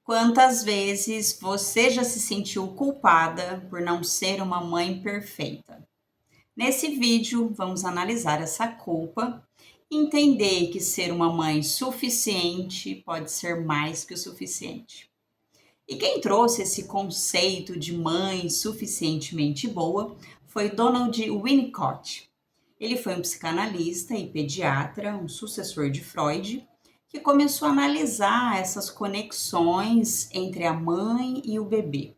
Quantas vezes você já se sentiu culpada por não ser uma mãe perfeita? Nesse vídeo, vamos analisar essa culpa e entender que ser uma mãe suficiente pode ser mais que o suficiente. E quem trouxe esse conceito de mãe suficientemente boa foi Donald Winnicott. Ele foi um psicanalista e pediatra, um sucessor de Freud, que começou a analisar essas conexões entre a mãe e o bebê.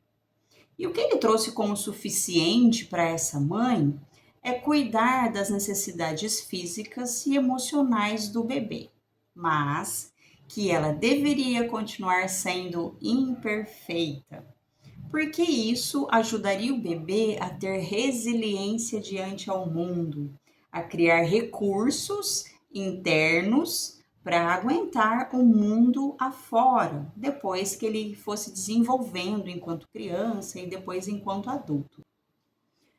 E o que ele trouxe como suficiente para essa mãe é cuidar das necessidades físicas e emocionais do bebê, mas que ela deveria continuar sendo imperfeita, porque isso ajudaria o bebê a ter resiliência diante ao mundo, a criar recursos internos para aguentar o mundo afora, depois que ele fosse desenvolvendo enquanto criança e depois enquanto adulto.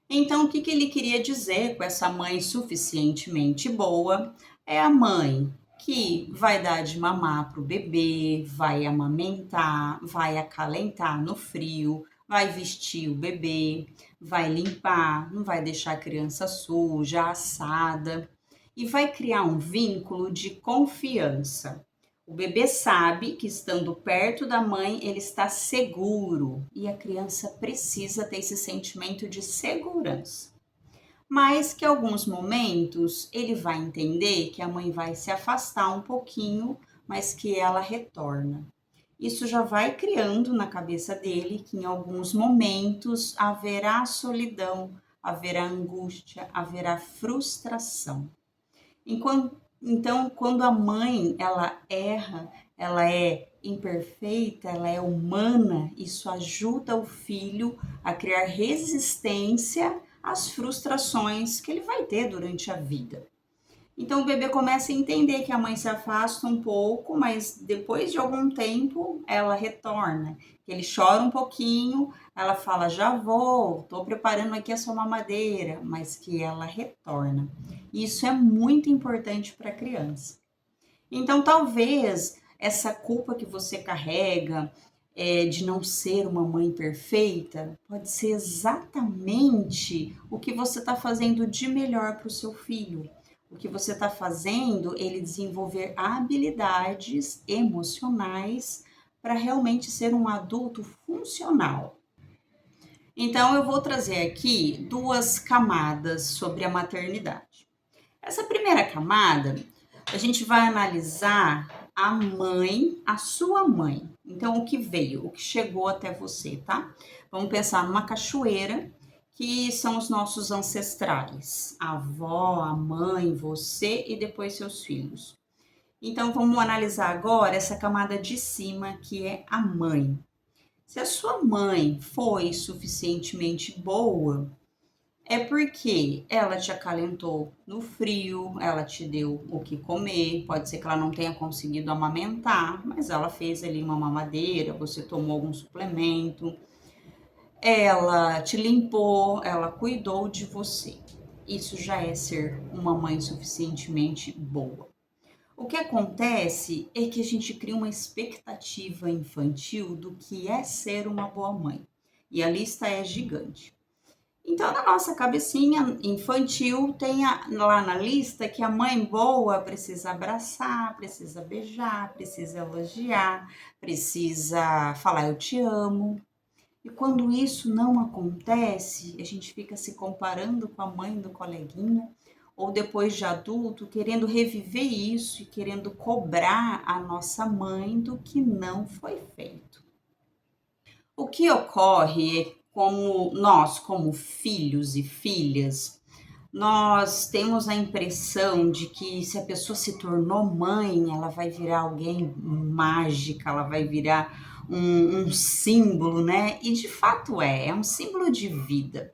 Então, o que ele queria dizer com essa mãe suficientemente boa? É a mãe que vai dar de mamar para o bebê, vai amamentar, vai acalentar no frio, vai vestir o bebê, vai limpar, não vai deixar a criança suja, assada, e vai criar um vínculo de confiança. O bebê sabe que estando perto da mãe, ele está seguro e a criança precisa ter esse sentimento de segurança. Mas que em alguns momentos ele vai entender que a mãe vai se afastar um pouquinho, mas que ela retorna. Isso já vai criando na cabeça dele que em alguns momentos haverá solidão, haverá angústia, haverá frustração. Então, quando a mãe ela erra, ela é imperfeita, ela é humana, isso ajuda o filho a criar resistência às frustrações que ele vai ter durante a vida. Então o bebê começa a entender que a mãe se afasta um pouco, mas depois de algum tempo ela retorna. Ele chora um pouquinho, ela fala: "Já vou, estou preparando aqui a sua mamadeira", mas que ela retorna. Isso é muito importante para a criança. Então talvez essa culpa que você carrega de não ser uma mãe perfeita, pode ser exatamente o que você está fazendo de melhor para o seu filho. O que você está fazendo ele desenvolver habilidades emocionais para realmente ser um adulto funcional. Então, eu vou trazer aqui duas camadas sobre a maternidade. Essa primeira camada, a gente vai analisar a mãe, a sua mãe. Então, o que veio, o que chegou até você, tá? Vamos pensar numa cachoeira, que são os nossos ancestrais, a avó, a mãe, você e depois seus filhos. Então, vamos analisar agora essa camada de cima, que é a mãe. Se a sua mãe foi suficientemente boa, é porque ela te acalentou no frio, ela te deu o que comer, pode ser que ela não tenha conseguido amamentar, mas ela fez ali uma mamadeira, você tomou algum suplemento, ela te limpou, ela cuidou de você. Isso já é ser uma mãe suficientemente boa. O que acontece é que a gente cria uma expectativa infantil do que é ser uma boa mãe. E a lista é gigante. Então, na nossa cabecinha infantil, tem lá na lista que a mãe boa precisa abraçar, precisa beijar, precisa elogiar, precisa falar eu te amo. E quando isso não acontece, a gente fica se comparando com a mãe do coleguinha, ou depois de adulto, querendo reviver isso e querendo cobrar a nossa mãe do que não foi feito. O que ocorre é como nós, como filhos e filhas, nós temos a impressão de que se a pessoa se tornou mãe, ela vai virar alguém mágica, ela vai virar um símbolo, né? E de fato é um símbolo de vida.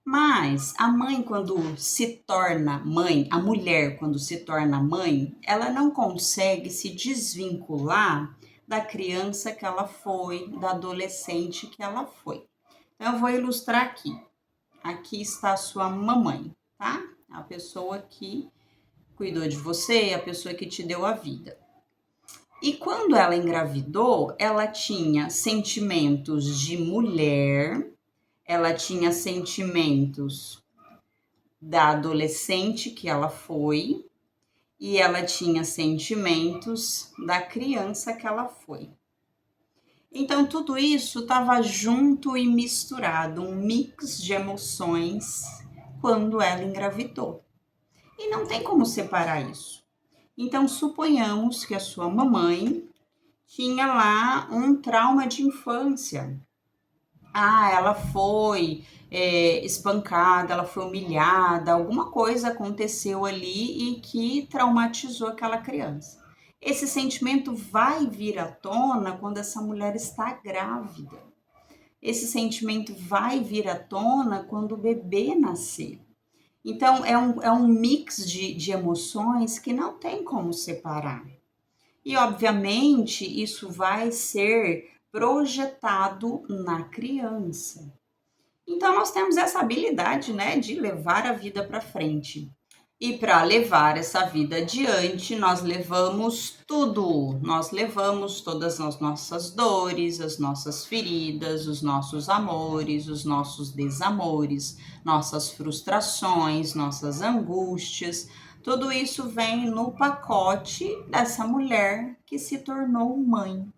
Mas a mãe, quando se torna mãe, a mulher, quando se torna mãe, ela não consegue se desvincular da criança que ela foi, da adolescente que ela foi. Então, eu vou ilustrar aqui. Aqui está a sua mamãe, tá? A pessoa que cuidou de você, a pessoa que te deu a vida. E quando ela engravidou, ela tinha sentimentos de mulher, ela tinha sentimentos da adolescente que ela foi, e ela tinha sentimentos da criança que ela foi. Então, tudo isso estava junto e misturado, um mix de emoções quando ela engravidou. E não tem como separar isso. Então, suponhamos que a sua mamãe tinha lá um trauma de infância. Ela foi espancada, ela foi humilhada, alguma coisa aconteceu ali e que traumatizou aquela criança. Esse sentimento vai vir à tona quando essa mulher está grávida. Esse sentimento vai vir à tona quando o bebê nascer. Então, é um mix de emoções que não tem como separar. E, obviamente, isso vai ser projetado na criança. Então, nós temos essa habilidade, né, de levar a vida para frente. E para levar essa vida adiante, nós levamos tudo. Nós levamos todas as nossas dores, as nossas feridas, os nossos amores, os nossos desamores, nossas frustrações, nossas angústias. Tudo isso vem no pacote dessa mulher que se tornou mãe.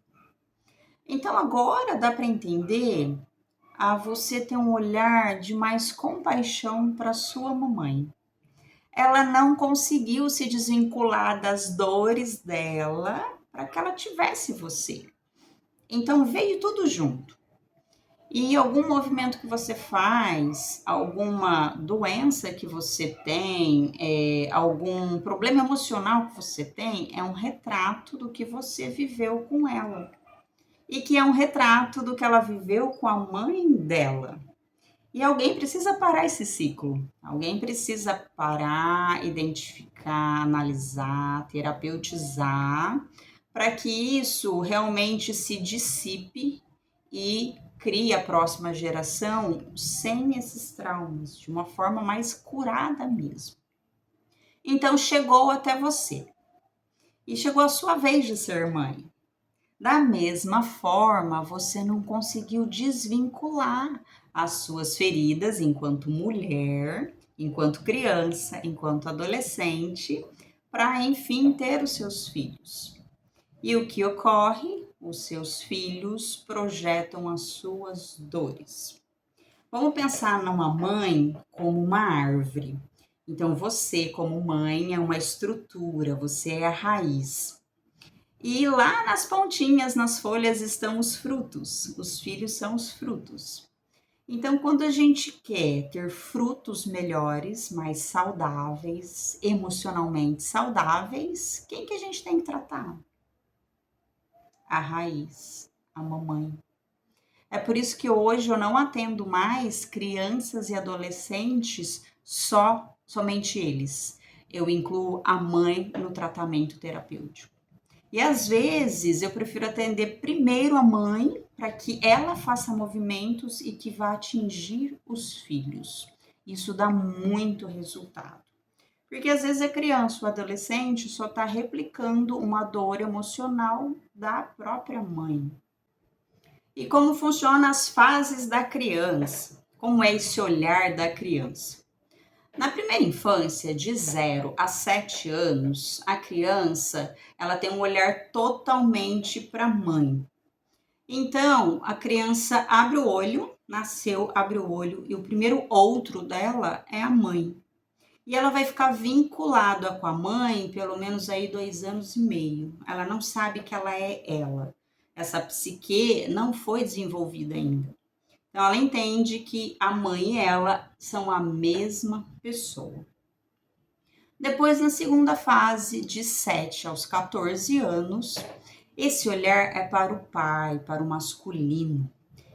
Então agora dá para entender a você ter um olhar de mais compaixão para sua mamãe. Ela não conseguiu se desvincular das dores dela para que ela tivesse você. Então veio tudo junto. E algum movimento que você faz, alguma doença que você tem, algum problema emocional que você tem, é um retrato do que você viveu com ela. E que é um retrato do que ela viveu com a mãe dela. E alguém precisa parar esse ciclo. Alguém precisa parar, identificar, analisar, terapeutizar, para que isso realmente se dissipe e crie a próxima geração sem esses traumas, de uma forma mais curada mesmo. Então chegou até você. E chegou a sua vez de ser mãe. Da mesma forma, você não conseguiu desvincular as suas feridas enquanto mulher, enquanto criança, enquanto adolescente, para enfim ter os seus filhos. E o que ocorre? Os seus filhos projetam as suas dores. Vamos pensar numa mãe como uma árvore. Então, você, como mãe, é uma estrutura, você é a raiz. E lá nas pontinhas, nas folhas, estão os frutos. Os filhos são os frutos. Então, quando a gente quer ter frutos melhores, mais saudáveis, emocionalmente saudáveis, quem que a gente tem que tratar? A raiz, a mamãe. É por isso que hoje eu não atendo mais crianças e adolescentes somente eles. Eu incluo a mãe no tratamento terapêutico. E às vezes eu prefiro atender primeiro a mãe para que ela faça movimentos e que vá atingir os filhos. Isso dá muito resultado. Porque às vezes a criança ou adolescente só está replicando uma dor emocional da própria mãe. E como funcionam as fases da criança? Como é esse olhar da criança? Na primeira infância, de 0 a 7 anos, a criança ela tem um olhar totalmente para a mãe. Então, a criança abre o olho, nasceu, abre o olho, e o primeiro outro dela é a mãe. E ela vai ficar vinculada com a mãe pelo menos aí 2 anos e meio. Ela não sabe que ela é ela. Essa psique não foi desenvolvida ainda. Então, ela entende que a mãe e ela são a mesma pessoa. Depois, na segunda fase, de 7 aos 14 anos, esse olhar é para o pai, para o masculino.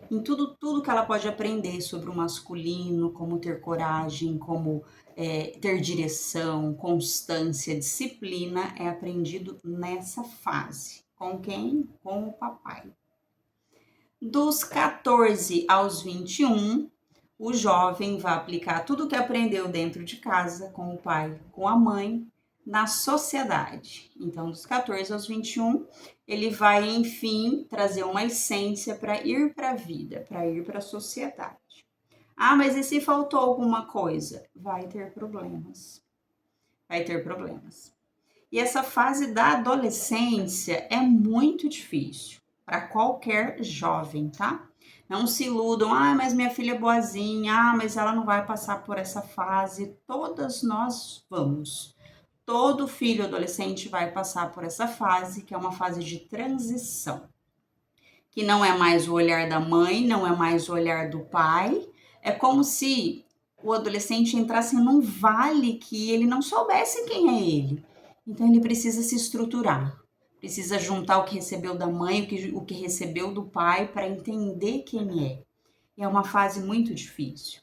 Em tudo que ela pode aprender sobre o masculino, como ter coragem, como ter direção, constância, disciplina, é aprendido nessa fase. Com quem? Com o papai. Dos 14 aos 21, o jovem vai aplicar tudo o que aprendeu dentro de casa, com o pai, com a mãe, na sociedade. Então, dos 14 aos 21, ele vai, enfim, trazer uma essência para ir para a vida, para ir para a sociedade. Ah, mas e se faltou alguma coisa? Vai ter problemas. Vai ter problemas. E essa fase da adolescência é muito difícil para qualquer jovem, tá? Não se iludam, ah, mas minha filha é boazinha, ah, mas ela não vai passar por essa fase. Todas nós vamos. Todo filho adolescente vai passar por essa fase, que é uma fase de transição, que não é mais o olhar da mãe, não é mais o olhar do pai. É como se o adolescente entrasse num vale que ele não soubesse quem é ele. Então ele precisa se estruturar, precisa juntar o que recebeu da mãe, o que recebeu do pai para entender quem é. E é uma fase muito difícil.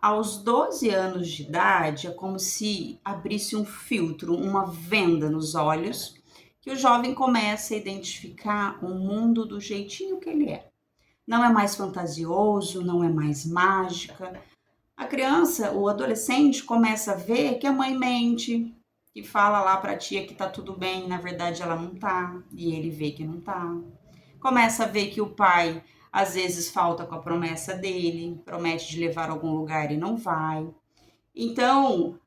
Aos 12 anos de idade, é como se abrisse um filtro, uma venda nos olhos, que o jovem começa a identificar o mundo do jeitinho que ele é. Não é mais fantasioso, não é mais mágica. A criança, o adolescente, começa a ver que a mãe mente, que fala lá para a tia que tá tudo bem, na verdade ela não tá, e ele vê que não tá. Começa a ver que o pai às vezes falta com a promessa dele, promete de levar a algum lugar e não vai. Então,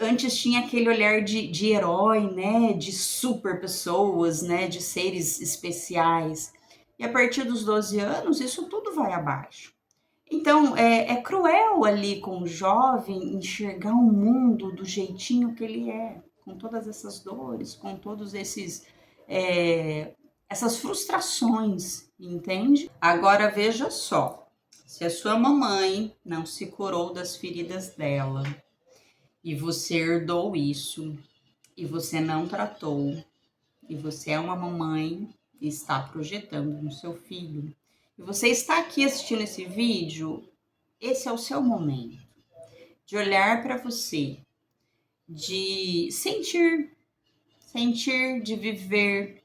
antes tinha aquele olhar de herói, né? De super pessoas, né? De seres especiais. E a partir dos 12 anos, isso tudo vai abaixo. Então, é cruel ali com o jovem enxergar o mundo do jeitinho que ele é, com todas essas dores, com todos é, essas frustrações, entende? Agora veja só, se a sua mamãe não se curou das feridas dela e você herdou isso e você não tratou e você é uma mamãe e está projetando no seu filho e você está aqui assistindo esse vídeo, esse é o seu momento de olhar para você, de sentir, de viver,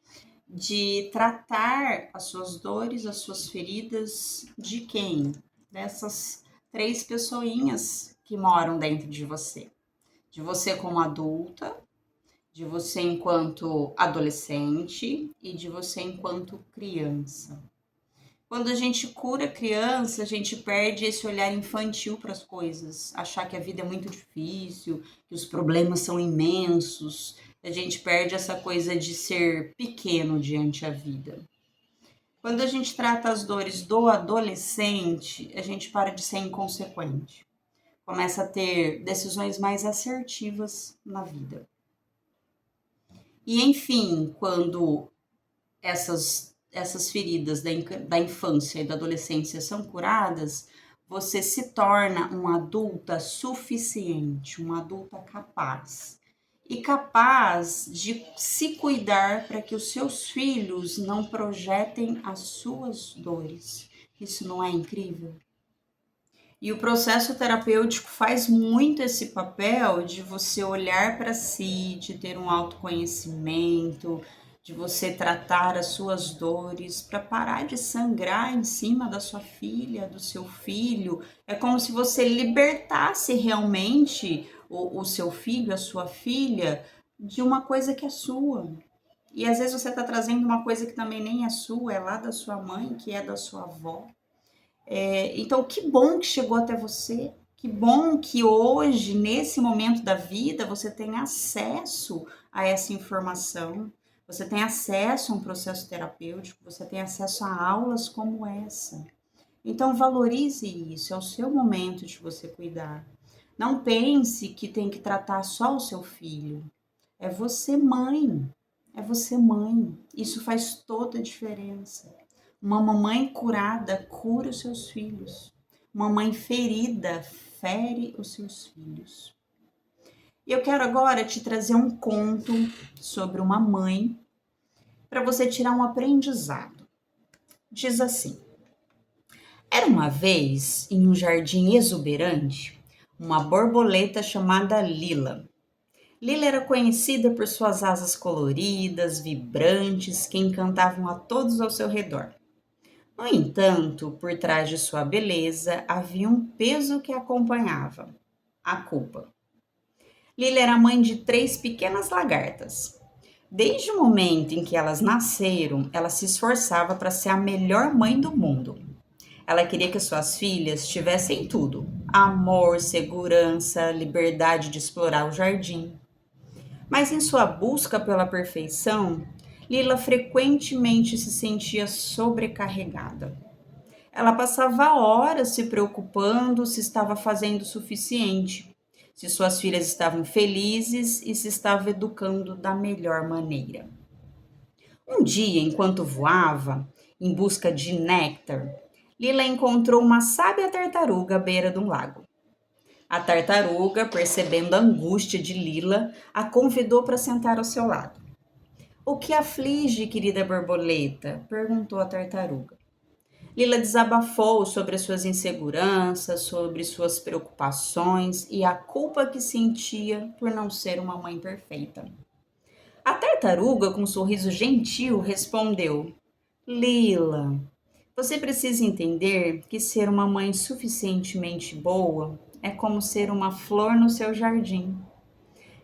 de tratar as suas dores, as suas feridas de quem? Dessas três pessoinhas que moram dentro de você. De você como adulta, de você enquanto adolescente e de você enquanto criança. Quando a gente cura criança, a gente perde esse olhar infantil para as coisas, achar que a vida é muito difícil, que os problemas são imensos. A gente perde essa coisa de ser pequeno diante a vida. Quando a gente trata as dores do adolescente, a gente para de ser inconsequente. Começa a ter decisões mais assertivas na vida. E enfim, quando essas feridas da infância e da adolescência são curadas, você se torna uma adulta suficiente, uma adulta capaz. E capaz de se cuidar para que os seus filhos não projetem as suas dores. Isso não é incrível? E o processo terapêutico faz muito esse papel de você olhar para si, de ter um autoconhecimento, de você tratar as suas dores, para parar de sangrar em cima da sua filha, do seu filho. É como se você libertasse realmente o seu filho, a sua filha, de uma coisa que é sua. E às vezes você está trazendo uma coisa que também nem é sua, é lá da sua mãe, que é da sua avó. Então, que bom que chegou até você, que bom que hoje, nesse momento da vida, você tem acesso a essa informação, você tem acesso a um processo terapêutico, você tem acesso a aulas como essa. Então, valorize isso, é o seu momento de você cuidar. Não pense que tem que tratar só o seu filho. É você mãe, é você mãe. Isso faz toda a diferença. Uma mamãe curada cura os seus filhos. Uma mãe ferida fere os seus filhos. E eu quero agora te trazer um conto sobre uma mãe para você tirar um aprendizado. Diz assim: era uma vez, em um jardim exuberante, uma borboleta chamada Lila. Lila era conhecida por suas asas coloridas, vibrantes, que encantavam a todos ao seu redor. No entanto, por trás de sua beleza havia um peso que a acompanhava: a culpa. Lila era mãe de 3 pequenas lagartas. Desde o momento em que elas nasceram, ela se esforçava para ser a melhor mãe do mundo. Ela queria que suas filhas tivessem tudo: amor, segurança, liberdade de explorar o jardim. Mas em sua busca pela perfeição, Lila frequentemente se sentia sobrecarregada. Ela passava horas se preocupando se estava fazendo o suficiente, se suas filhas estavam felizes e se estava educando da melhor maneira. Um dia, enquanto voava, em busca de néctar, Lila encontrou uma sábia tartaruga à beira de um lago. A tartaruga, percebendo a angústia de Lila, a convidou para sentar ao seu lado. O que aflige, querida borboleta? Perguntou a tartaruga. Lila desabafou sobre as suas inseguranças, sobre suas preocupações e a culpa que sentia por não ser uma mãe perfeita. A tartaruga, com um sorriso gentil, respondeu: Lila, você precisa entender que ser uma mãe suficientemente boa é como ser uma flor no seu jardim.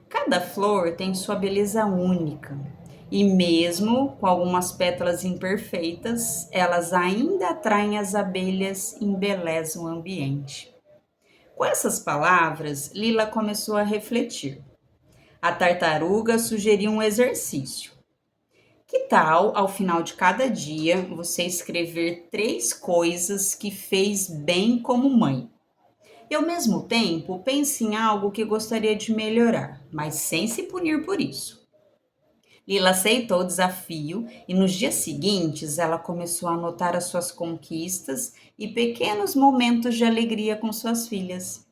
Cada flor tem sua beleza única, e mesmo com algumas pétalas imperfeitas, elas ainda atraem as abelhas e embelezam o ambiente. Com essas palavras, Lila começou a refletir. A tartaruga sugeriu um exercício. Que tal, ao final de cada dia, você escrever 3 coisas que fez bem como mãe? E ao mesmo tempo, pense em algo que gostaria de melhorar, mas sem se punir por isso. Lila aceitou o desafio e nos dias seguintes ela começou a anotar as suas conquistas e pequenos momentos de alegria com suas filhas.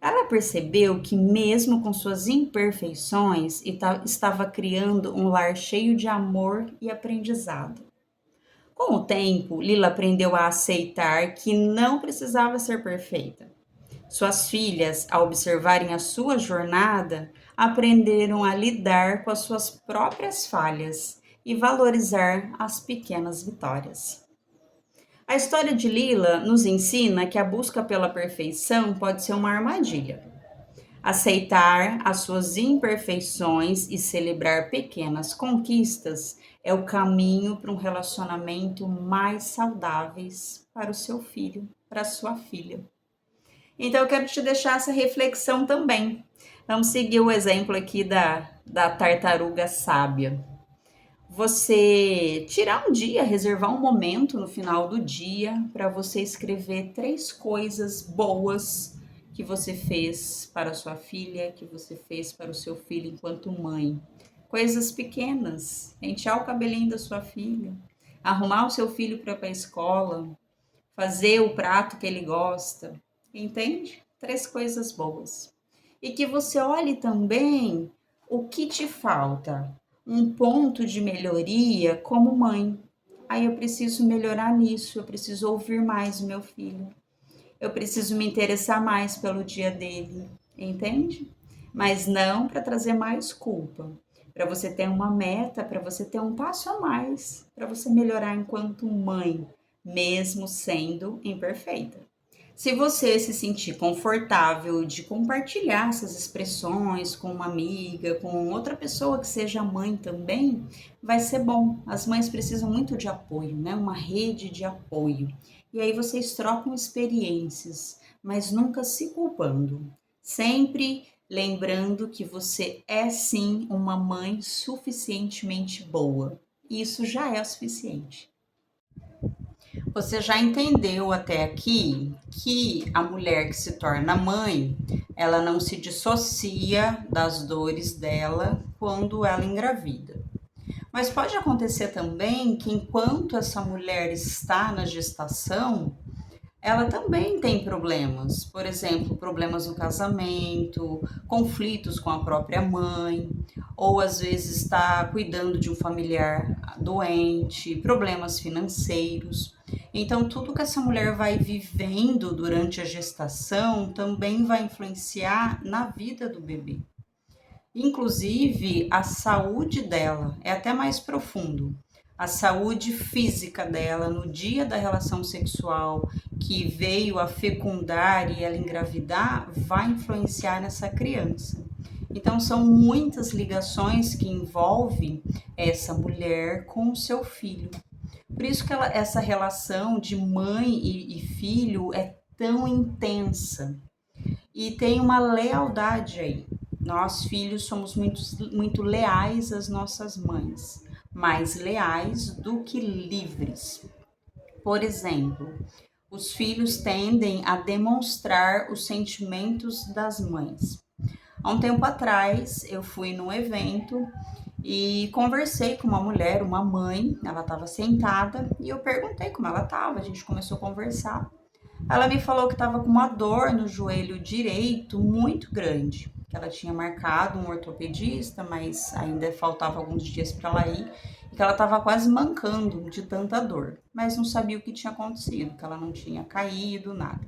Ela percebeu que, mesmo com suas imperfeições, estava criando um lar cheio de amor e aprendizado. Com o tempo, Lila aprendeu a aceitar que não precisava ser perfeita. Suas filhas, ao observarem a sua jornada, aprenderam a lidar com as suas próprias falhas e valorizar as pequenas vitórias. A história de Lila nos ensina que a busca pela perfeição pode ser uma armadilha. Aceitar as suas imperfeições e celebrar pequenas conquistas é o caminho para um relacionamento mais saudáveis para o seu filho, para a sua filha. Então, eu quero te deixar essa reflexão também. Vamos seguir o exemplo aqui da tartaruga sábia. Você tirar um dia, reservar um momento no final do dia para você escrever 3 coisas boas que você fez para a sua filha, que você fez para o seu filho enquanto mãe. Coisas pequenas, pentear o cabelinho da sua filha, arrumar o seu filho para ir para a escola, fazer o prato que ele gosta, entende? 3 coisas boas. E que você olhe também o que te falta, um ponto de melhoria como mãe. Aí eu preciso melhorar nisso, eu preciso ouvir mais o meu filho, eu preciso me interessar mais pelo dia dele, entende? Mas não para trazer mais culpa, para você ter uma meta, para você ter um passo a mais, para você melhorar enquanto mãe, mesmo sendo imperfeita. Se você se sentir confortável de compartilhar essas expressões com uma amiga, com outra pessoa que seja mãe também, vai ser bom. As mães precisam muito de apoio, né? Uma rede de apoio. E aí vocês trocam experiências, mas nunca se culpando. Sempre lembrando que você é sim uma mãe suficientemente boa. Isso já é o suficiente. Você já entendeu até aqui que a mulher que se torna mãe, ela não se dissocia das dores dela quando ela engravida. Mas pode acontecer também que enquanto essa mulher está na gestação, ela também tem problemas, por exemplo, problemas no casamento, conflitos com a própria mãe, ou às vezes está cuidando de um familiar doente, problemas financeiros. Então, tudo que essa mulher vai vivendo durante a gestação também vai influenciar na vida do bebê. Inclusive, a saúde dela é até mais profundo. A saúde física dela no dia da relação sexual, que veio a fecundar e ela engravidar, vai influenciar nessa criança. Então são muitas ligações que envolvem essa mulher com o seu filho. Por isso que essa relação de mãe e filho é tão intensa e tem uma lealdade aí. Nós, filhos, somos muito leais às nossas mães, mais leais do que livres. Por exemplo, os filhos tendem a demonstrar os sentimentos das mães. Há um tempo atrás, eu fui num evento e conversei com uma mulher, uma mãe, ela estava sentada e eu perguntei como ela estava, a gente começou a conversar. Ela me falou que estava com uma dor no joelho direito muito grande, que ela tinha marcado um ortopedista, mas ainda faltava alguns dias para ela ir, e que ela estava quase mancando de tanta dor, mas não sabia o que tinha acontecido, que ela não tinha caído, nada.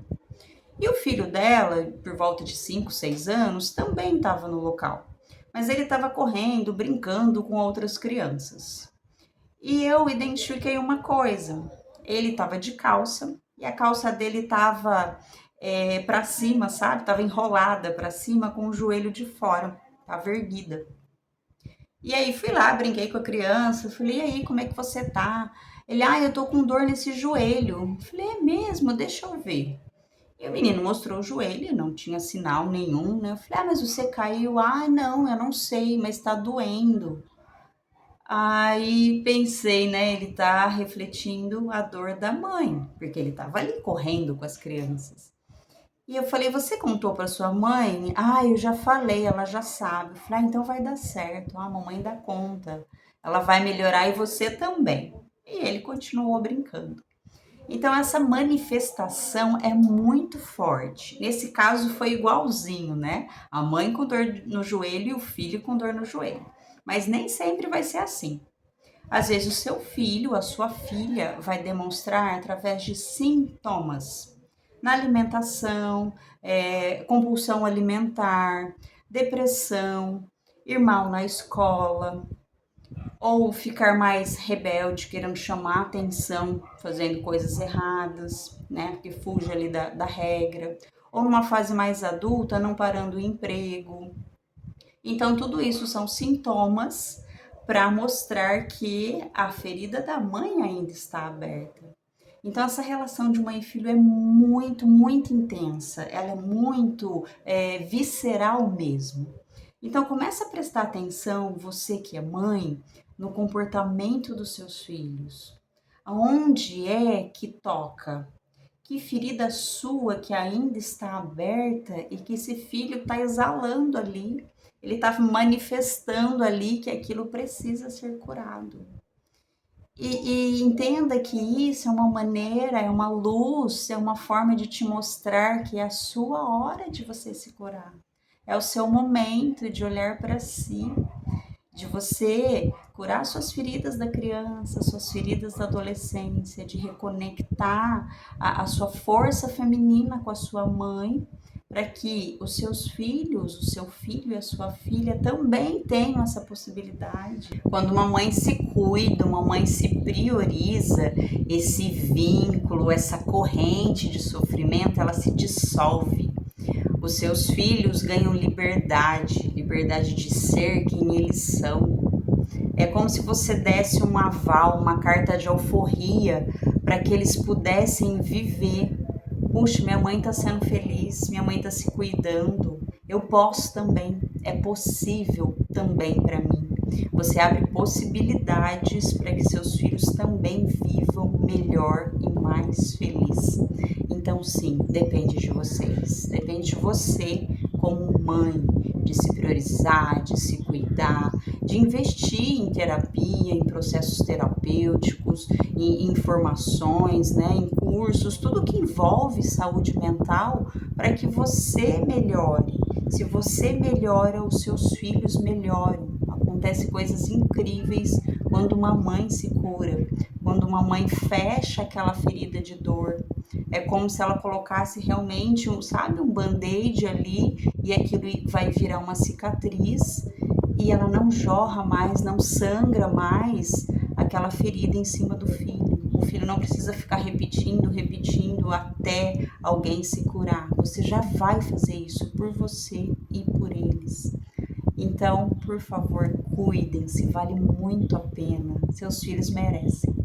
E o filho dela, por volta de 5, 6 anos, também estava no local, mas ele estava correndo, brincando com outras crianças. E eu identifiquei uma coisa: ele estava de calça e a calça dele estava para cima, sabe? Estava enrolada para cima com o joelho de fora, estava erguida. E aí fui lá, brinquei com a criança, falei: "E aí, como é que você tá?" Ele: "Ah, eu tô com dor nesse joelho." Falei: "É mesmo? Deixa eu ver." E o menino mostrou o joelho, não tinha sinal nenhum, né? Eu falei: "Ah, mas você caiu?" "Ah, não, eu não sei, mas tá doendo." Aí pensei, né, ele tá refletindo a dor da mãe, porque ele tava ali correndo com as crianças. E eu falei: "Você contou para sua mãe?" "Ah, eu já falei, ela já sabe." Eu falei: "Ah, então vai dar certo. A mamãe dá conta. Ela vai melhorar e você também." E ele continuou brincando. Então essa manifestação é muito forte. Nesse caso foi igualzinho, né? A mãe com dor no joelho e o filho com dor no joelho. Mas nem sempre vai ser assim. Às vezes o seu filho, a sua filha, vai demonstrar através de sintomas na alimentação, compulsão alimentar, depressão, ir mal na escola, ou ficar mais rebelde, querendo chamar atenção, fazendo coisas erradas, né? Porque fuge ali da regra. Ou numa fase mais adulta, não parando o emprego. Então, tudo isso são sintomas para mostrar que a ferida da mãe ainda está aberta. Então, essa relação de mãe e filho é muito, muito intensa, ela é muito visceral mesmo. Então, começa a prestar atenção, você que é mãe, no comportamento dos seus filhos. Aonde é que toca? Que ferida sua que ainda está aberta e que esse filho está exalando ali, ele está manifestando ali que aquilo precisa ser curado. E entenda que isso é uma maneira, é uma luz, é uma forma de te mostrar que é a sua hora de você se curar. É o seu momento de olhar para si, de você curar suas feridas da criança, suas feridas da adolescência, de reconectar a sua força feminina com a sua mãe, para que os seus filhos, o seu filho e a sua filha também tenham essa possibilidade. Quando uma mãe se cuida, uma mãe se prioriza, esse vínculo, essa corrente de sofrimento, ela se dissolve. Os seus filhos ganham liberdade, liberdade de ser quem eles são. É como se você desse um aval, uma carta de alforria para que eles pudessem viver. Puxa, minha mãe está sendo feliz, minha mãe está se cuidando, eu posso também, é possível também para mim. Você abre possibilidades para que seus filhos também vivam melhor e mais feliz. Então, sim, depende de vocês, depende de você como mãe, de se priorizar, de se cuidar, de investir em terapia, em processos terapêuticos, em informações, né, em cursos, tudo que envolve saúde mental para que você melhore. Se você melhora, os seus filhos melhoram. Acontecem coisas incríveis quando uma mãe se cura, quando uma mãe fecha aquela ferida de dor. É como se ela colocasse realmente, sabe, um band-aid ali e aquilo vai virar uma cicatriz e ela não jorra mais, não sangra mais aquela ferida em cima do filho. O filho não precisa ficar repetindo até alguém se curar. Você já vai fazer isso por você e por eles. Então, por favor, cuidem-se, vale muito a pena. Seus filhos merecem.